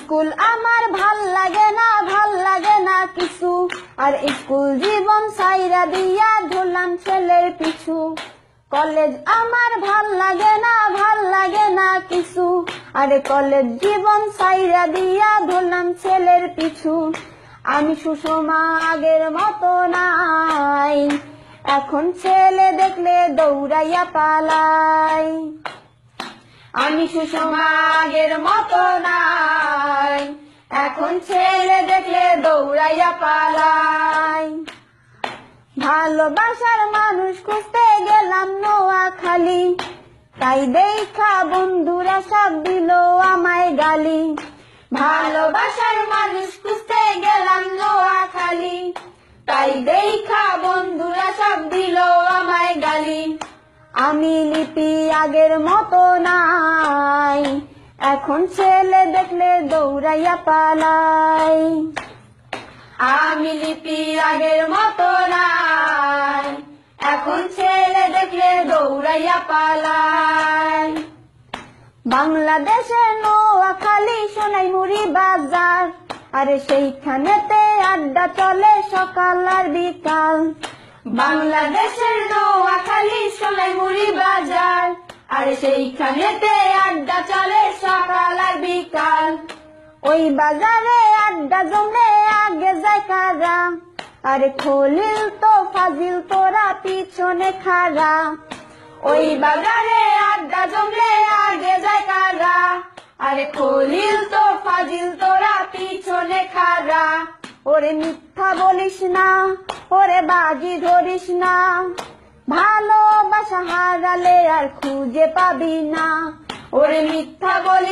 School আমার ভাল লাগে না কিছু, আর স্কুল জীবন সাইরা দিয়া ধরলাম ছেলের পিছু। কলেজ আমার ভাল লাগে না কিছু, আরে কলেজ জীবন সাইরা দিয়া ধরলাম ছেলের পিছু। আমি সুষমা আগের মতো নাই, এখন ছেলে দেখলে দৌড়াইয়া পালাই। আমি সুষমা আগের মতো নাই, এখন ছেলে দেখলে দৌড়াইয়া পালাই। ভালোবাসার মানুষ খুঁজতে গেলাম নোয়াখালী, তাই দেখা বন্ধুরা সব দিল আমায় গালি। ভালোবাসার মানুষ খুঁজতে গেলাম নোয়াখালী, তাই দেখা বন্ধুরা সব দিল আমায় গালি। আমি লিপি আগের মতো নাই, এখন ছেলে দেখলে দৌড়াইয়া পালাই। আমি লিপি আগের মতো নাই, এখন ছেলে দেখলে দৌড়াইয়া পালাই। বাংলাদেশের নোয়াখালী সোনাইমুড়ি বাজার, আরে সেইখানেতে আড্ডা চলে সকাল আর বিকাল। বাংলাদেশের নোয়াখালী সোনাইমুড়ি বাজার, আরে সেইখানেতে আড্ডা চলে সকাল আর বিকাল। ওই বাজারে আড্ডা জমলে আগে যায় কারা, আরে খলিল তো ফাজিল তোরা পিছনে খাড়া। ওই বাজারে আড্ডা জমলে আগে যায় কারা, আরে খলিল তো ফাজিল তোরা পিছনে খাড়া। ওরে মিথ্যা বলিস না, ওরে বাজি ধরিস না, ভালোবাসা হারালে আর খুঁজে পাবি না। ওরে মিথ্যা বলিস